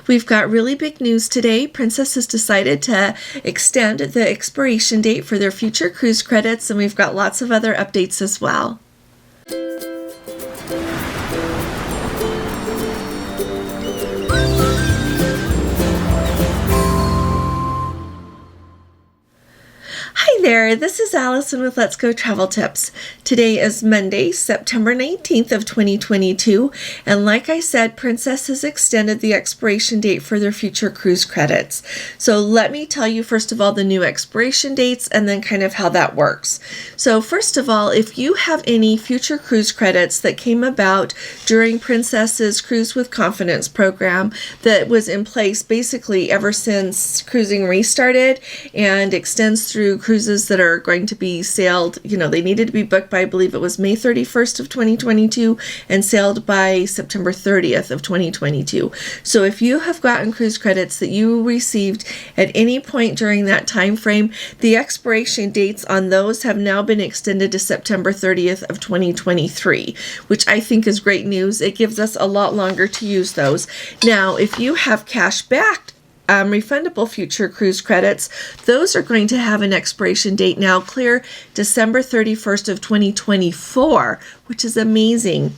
We've got really big news today. Princess has decided to extend the expiration date for their future cruise credits, and we've got lots of other updates as well. Hi there, this is Allison with Let's Go Travel Tips. Today is Monday, September 19th of 2022, and like I said, Princess has extended the expiration date for their future cruise credits. So let me tell you first of all the new expiration dates and then kind of how that works. So first of all, if you have any future cruise credits that came about during Princess's Cruise with Confidence program that was in place basically ever since cruising restarted and extends through cruises that are going to be sailed, they needed to be booked by, I believe it was May 31st of 2022 and sailed by September 30th of 2022. So if you have gotten cruise credits that you received at any point during that time frame, the expiration dates on those have now been extended to September 30th of 2023, which I think is great news. It gives us a lot longer to use those. Now, if you have cash backed refundable future cruise credits, those are going to have an expiration date now clear December 31st of 2024, which is amazing.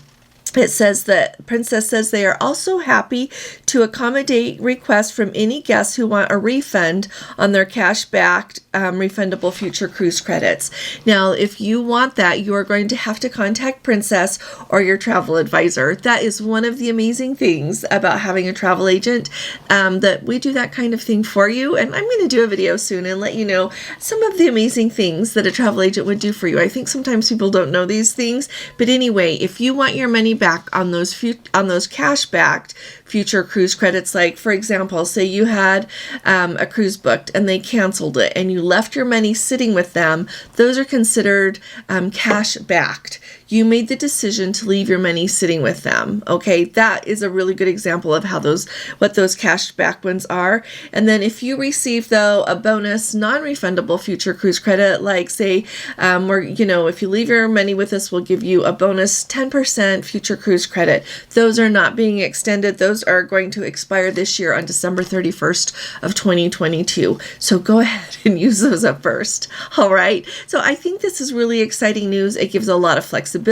It says that Princess says they are also happy to accommodate requests from any guests who want a refund on their cash-backed refundable future cruise credits. Now, if you want that, you are going to have to contact Princess or your travel advisor. That is one of the amazing things about having a travel agent, that we do that kind of thing for you. And I'm going to do a video soon and let you know some of the amazing things that a travel agent would do for you. I think sometimes people don't know these things, but anyway, if you want your money back on those cash backed future cruise credits, like for example, say you had a cruise booked and they canceled it and you left your money sitting with them, those are considered cash backed. You made the decision to leave your money sitting with them. Okay, that is a really good example of what those cash back ones are. And then if you receive though a bonus non-refundable future cruise credit, like say if you leave your money with us, we'll give you a bonus 10% future cruise credit. Those are not being extended. Those are going to expire this year on December 31st of 2022. So go ahead and use those up first. All right. So I think this is really exciting news. It gives a lot of flexibility.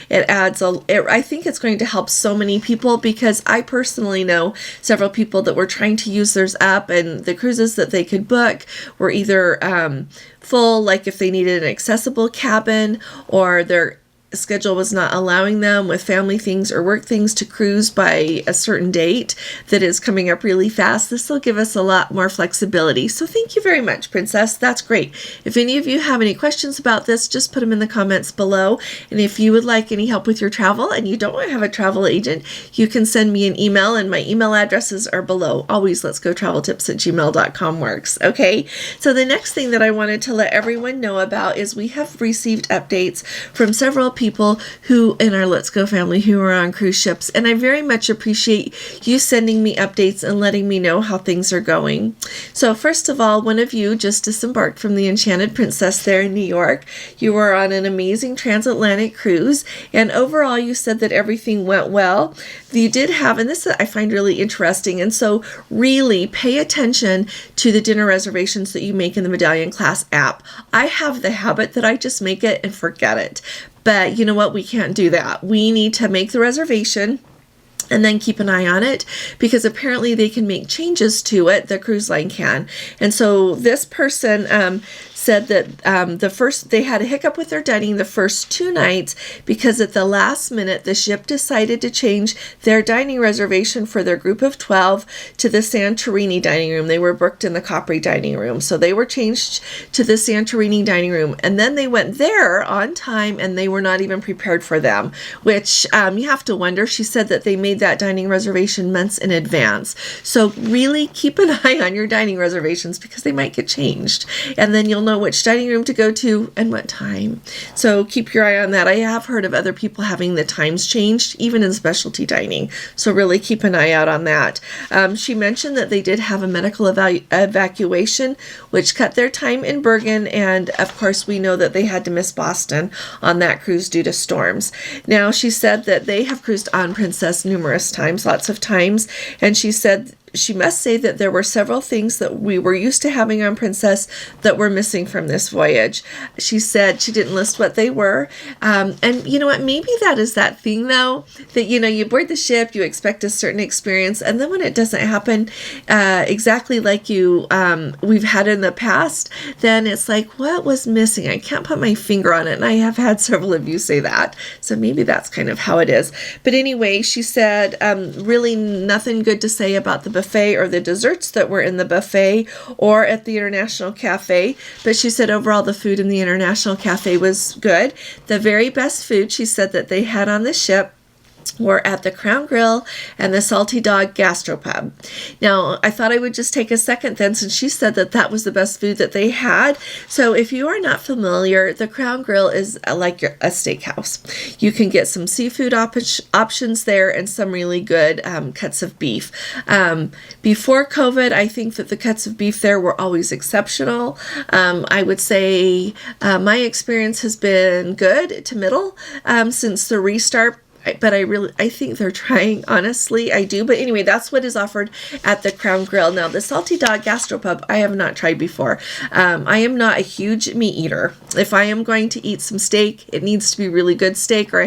It adds I think it's going to help so many people, because I personally know several people that were trying to use theirs up, and the cruises that they could book were either full, like if they needed an accessible cabin, or their schedule was not allowing them with family things or work things to cruise by a certain date that is coming up really fast. This will give us a lot more flexibility. So thank you very much, Princess. That's great. If any of you have any questions about this, just put them in the comments below. And if you would like any help with your travel and you don't have a travel agent, you can send me an email, and my email addresses are below. Always letsgotraveltips@gmail.com works. Okay. So the next thing that I wanted to let everyone know about is we have received updates from several people who in our Let's Go family who are on cruise ships, and I very much appreciate you sending me updates and letting me know how things are going. So first of all, one of you just disembarked from the Enchanted Princess there in New York. You were on an amazing transatlantic cruise, and overall you said that everything went well. You did have, and this I find really interesting, and so really pay attention to the dinner reservations that you make in the Medallion Class app. I have the habit that I just make it and forget it. But you know what? We can't do that. We need to make the reservation and then keep an eye on it, because apparently they can make changes to it. The cruise line can. And so this person said that they had a hiccup with their dining the first 2 nights, because at the last minute the ship decided to change their dining reservation for their group of 12 to the Santorini dining room. They were booked in the Capri dining room, so they were changed to the Santorini dining room, and then they went there on time and they were not even prepared for them, which you have to wonder. She said that they made that dining reservation months in advance. So really keep an eye on your dining reservations, because they might get changed, and then you'll know which dining room to go to and what time. So keep your eye on that. I have heard of other people having the times changed, even in specialty dining. So really keep an eye out on that. She mentioned that they did have a medical evacuation, which cut their time in Bergen. And of course, we know that they had to miss Boston on that cruise due to storms. Now, she said that they have cruised on Princess numerous times, lots of times. And she said she must say that there were several things that we were used to having on Princess that were missing from this voyage. She said she didn't list what they were. And you know what? Maybe that is that thing, though, that, you board the ship, you expect a certain experience, and then when it doesn't happen exactly like we've had in the past, then it's like, what was missing? I can't put my finger on it. And I have had several of you say that. So maybe that's kind of how it is. But anyway, she said really nothing good to say about the buffet or the desserts that were in the buffet or at the International Cafe. But she said overall the food in the International Cafe was good. The very best food she said that they had on the ship were at the Crown Grill and the Salty Dog Gastropub. Now, I thought I would just take a second then, since she said that that was the best food that they had. So if you are not familiar, the Crown Grill is like a steakhouse. You can get some seafood options there and some really good cuts of beef. Before COVID, I think that the cuts of beef there were always exceptional. I would say my experience has been good to middle since the restart. But I think they're trying, honestly, I do. But anyway, that's what is offered at the Crown Grill. Now, the Salty Dog Gastropub, I have not tried before. I am not a huge meat eater. If I am going to eat some steak, it needs to be really good steak, or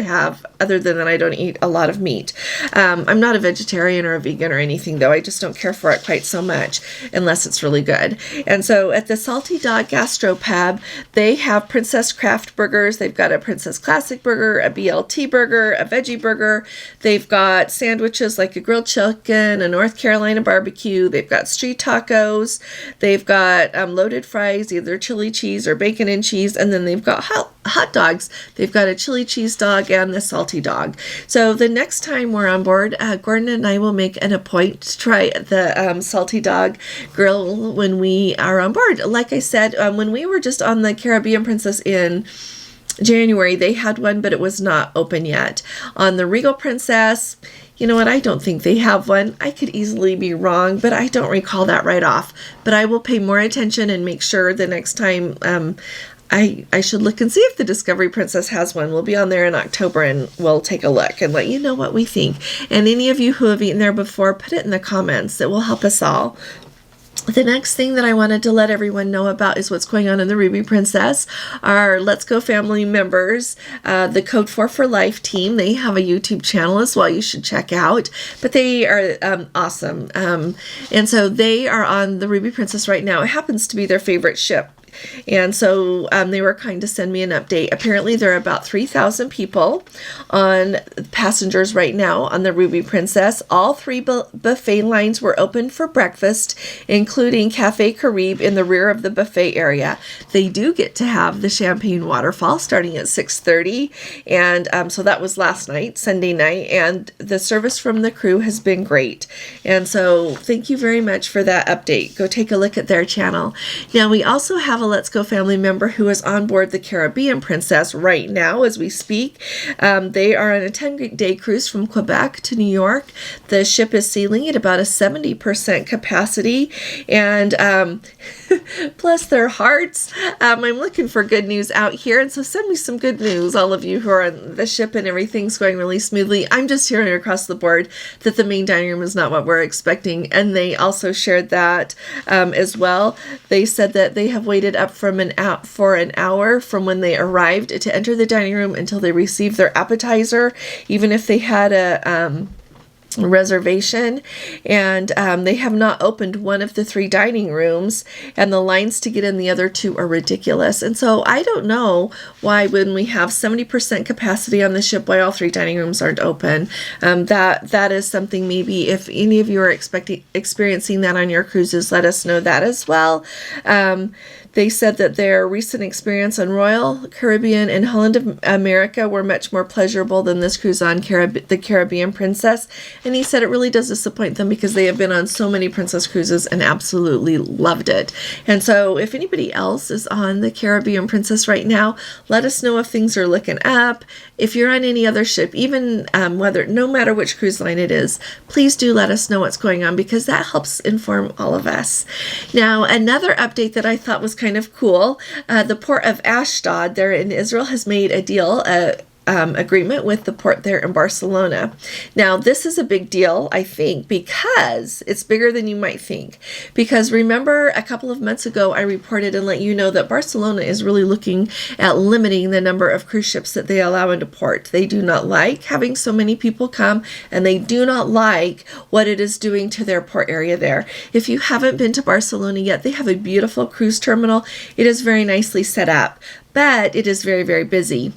other than that, I don't eat a lot of meat. I'm not a vegetarian or a vegan or anything, though. I just don't care for it quite so much, unless it's really good. And so at the Salty Dog Gastropub, they have Princess Craft burgers. They've got a Princess Classic burger, a BLT burger, a veggie burger. They've got sandwiches like a grilled chicken, a North Carolina barbecue. They've got street tacos. They've got loaded fries, either chili cheese or bacon and cheese. And then they've got hot dogs. They've got a chili cheese dog and the salty dog. So the next time we're on board, Gordon and I will make an appointment to try the salty dog grill when we are on board. Like I said, when we were just on the Caribbean Princess in January, they had one, but it was not open yet. On the Regal Princess, you know what? I don't think they have one. I could easily be wrong, but I don't recall that right off. But I will pay more attention and make sure the next time I should look and see if the Discovery Princess has one. We'll be on there in October and we'll take a look and let you know what we think. And any of you who have eaten there before, put it in the comments. It will help us all. The next thing that I wanted to let everyone know about is what's going on in the Ruby Princess. Our Let's Go family members, the Code 4 for Life team, they have a YouTube channel as well you should check out. But they are awesome. And so they are on the Ruby Princess right now. It happens to be their favorite ship. And so they were kind to send me an update. Apparently there are about 3,000 people on passengers right now on the Ruby Princess. All 3 buffet lines were open for breakfast, including Cafe Caribe in the rear of the buffet area. They do get to have the champagne waterfall starting at 6:30. And so that was last night, Sunday night. And the service from the crew has been great. And so thank you very much for that update. Go take a look at their channel. Now we also have a Let's Go family member who is on board the Caribbean Princess right now as we speak. They are on a 10-day cruise from Quebec to New York. The ship is sailing at about a 70% capacity, and bless their hearts, I'm looking for good news out here, and so send me some good news, all of you who are on the ship and everything's going really smoothly. I'm just hearing across the board that the main dining room is not what we're expecting, and they also shared that as well. They said that they have waited up for an hour from when they arrived to enter the dining room until they received their appetizer, even if they had a reservation. And they have not opened one of the 3 dining rooms, and the lines to get in the other 2 are ridiculous. And so I don't know why, when we have 70% capacity on the ship, why all 3 dining rooms aren't open. That is something, maybe if any of you are experiencing that on your cruises, let us know that as well. They said that their recent experience on Royal Caribbean and Holland America were much more pleasurable than this cruise on the Caribbean Princess. And he said it really does disappoint them because they have been on so many Princess cruises and absolutely loved it. And so if anybody else is on the Caribbean Princess right now, let us know if things are looking up. If you're on any other ship, even no matter which cruise line it is, please do let us know what's going on, because that helps inform all of us. Now, another update that I thought was kind of cool, the port of Ashdod there in Israel has made a deal, agreement with the port there in Barcelona. Now, this is a big deal, I think, because it's bigger than you might think. Because remember, a couple of months ago, I reported and let you know that Barcelona is really looking at limiting the number of cruise ships that they allow into port. They do not like having so many people come, and they do not like what it is doing to their port area there. If you haven't been to Barcelona yet, they have a beautiful cruise terminal. It is very nicely set up, but it is very, very busy.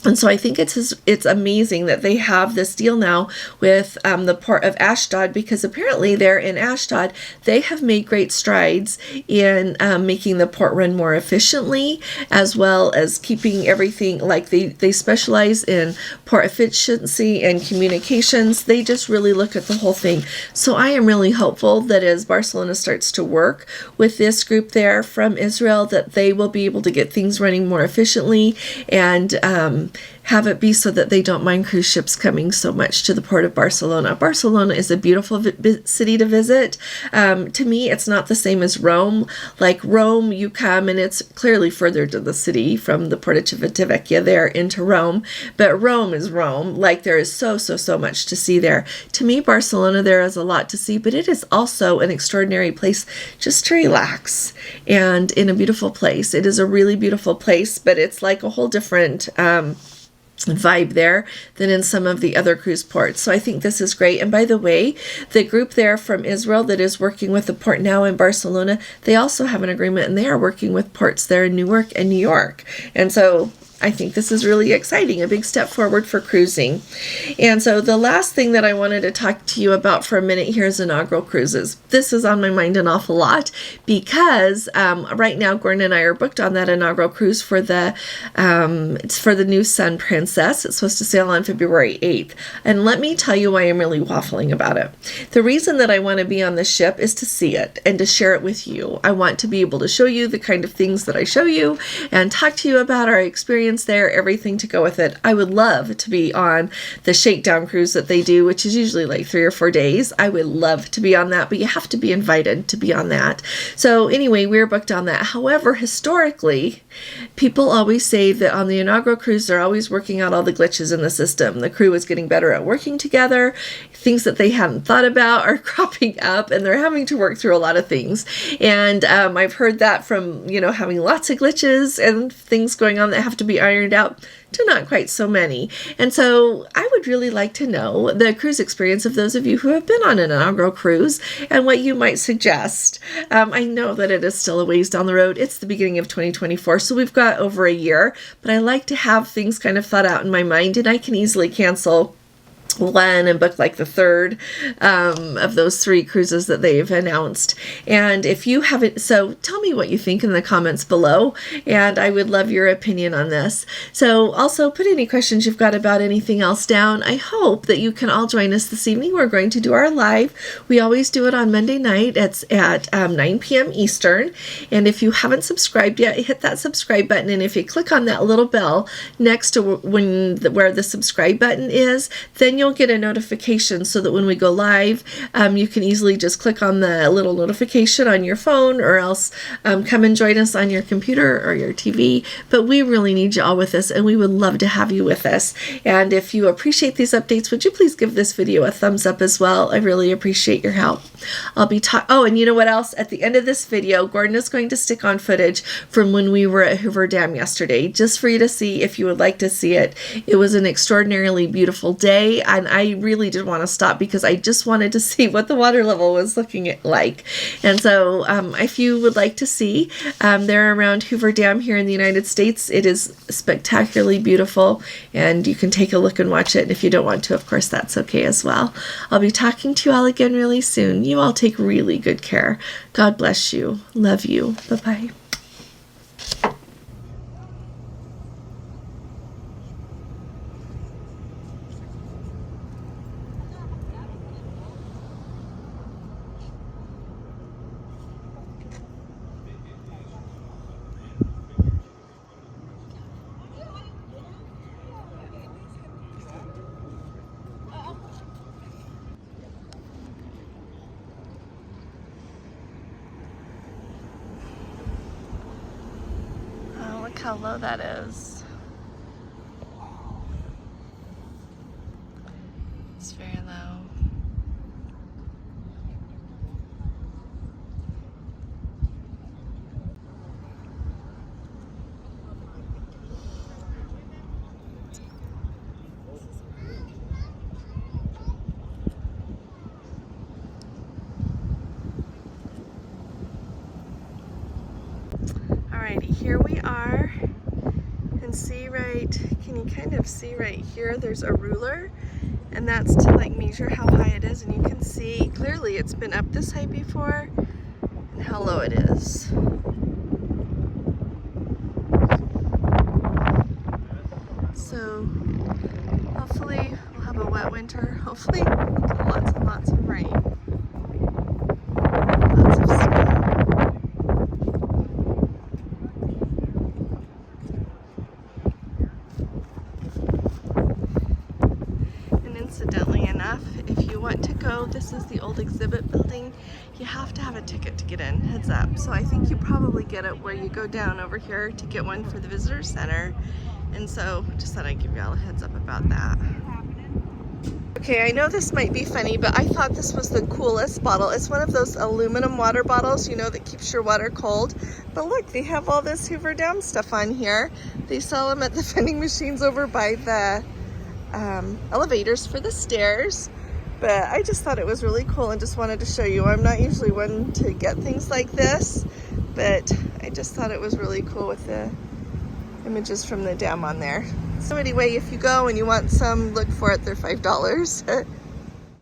And so I think it's amazing that they have this deal now with the port of Ashdod, because apparently there in Ashdod, they have made great strides in making the port run more efficiently, as well as keeping everything, like they specialize in port efficiency and communications. They just really look at the whole thing. So I am really hopeful that as Barcelona starts to work with this group there from Israel, that they will be able to get things running more efficiently and have it be so that they don't mind cruise ships coming so much to the port of Barcelona. Barcelona is a beautiful city to visit. To me, it's not the same as Rome. Like Rome, you come and it's clearly further to the city from the Port of Civitavecchia there into Rome. But Rome is Rome. Like there is so much to see there. To me, Barcelona, there is a lot to see, but it is also an extraordinary place just to relax and in a beautiful place. It is a really beautiful place, but it's like a whole different vibe there than in some of the other cruise ports. So I think this is great. And by the way, the group there from Israel that is working with the port now in Barcelona, they also have an agreement, and they are working with ports there in Newark and New York. And so I think this is really exciting, a big step forward for cruising. And so the last thing that I wanted to talk to you about for a minute here is inaugural cruises. This is on my mind an awful lot because right now Gordon and I are booked on that inaugural cruise for it's for the new Sun Princess. It's supposed to sail on February 8th. And let me tell you why I'm really waffling about it. The reason that I want to be on this ship is to see it and to share it with you. I want to be able to show you the kind of things that I show you and talk to you about our experience there, everything to go with it. I would love to be on the shakedown cruise that they do, which is usually like 3 or 4 days. I would love to be on that, but you have to be invited to be on that. So anyway, we're booked on that. However, historically, people always say that on the inaugural cruise, they're always working out all the glitches in the system. The crew is getting better at working together. Things that they hadn't thought about are cropping up, and they're having to work through a lot of things. And I've heard that from, having lots of glitches and things going on that have to be ironed out to not quite so many. And so I would really like to know the cruise experience of those of you who have been on an inaugural cruise and what you might suggest. I know that it is still a ways down the road. It's the beginning of 2024, so we've got over a year, but I like to have things kind of thought out in my mind, and I can easily cancel one and book like the third of those 3 cruises that they've announced. And if you haven't, so tell me what you think in the comments below, and I would love your opinion on this. So also put any questions you've got about anything else down. I hope that you can all join us this evening. We're going to do our live. We always do it on Monday night. It's at 9 p.m. Eastern. And if you haven't subscribed yet, hit that subscribe button. And if you click on that little bell next to where the subscribe button is, then you'll get a notification so that when we go live, you can easily just click on the little notification on your phone, or else come and join us on your computer or your TV. But we really need you all with us, and we would love to have you with us. And if you appreciate these updates, would you please give this video a thumbs up as well? I really appreciate your help. I'll be oh, and you know what else? At the end of this video, Gordon is going to stick on footage from when we were at Hoover Dam yesterday, just for you to see if you would like to see it. It was an extraordinarily beautiful day, and I really did want to stop because I just wanted to see what the water level was looking like. And so if you would like to see, they're around Hoover Dam here in the United States. It is spectacularly beautiful, and you can take a look and watch it. And if you don't want to, of course, that's okay as well. I'll be talking to you all again really soon. You all take really good care. God bless you. Love you. Bye-bye. Oh, look how low that is. here we are, and see right, can you kind of see right here, there's a ruler, and that's to like measure how high it is, and you can see clearly it's been up this high before, and how low it is. So hopefully we'll have a wet winter, hopefully we'll get lots and lots of rain. Lots of snow. Incidentally enough, if you want to go, this is the old exhibit building, you have to have a ticket to get in, heads up. So I think you probably get it where you go down over here to get one for the visitor center. And so just thought I'd give y'all a heads up about that. Okay, I know this might be funny, but I thought this was the coolest bottle. It's one of those aluminum water bottles, you know, that keeps your water cold. But look, they have all this Hoover Dam stuff on here. They sell them at the vending machines over by the elevators for the stairs, but I just thought it was really cool and just wanted to show you. I'm not usually one to get things like this, but I just thought it was really cool with the images from the dam on there. So anyway, if you go and you want some, look for it. They're $5.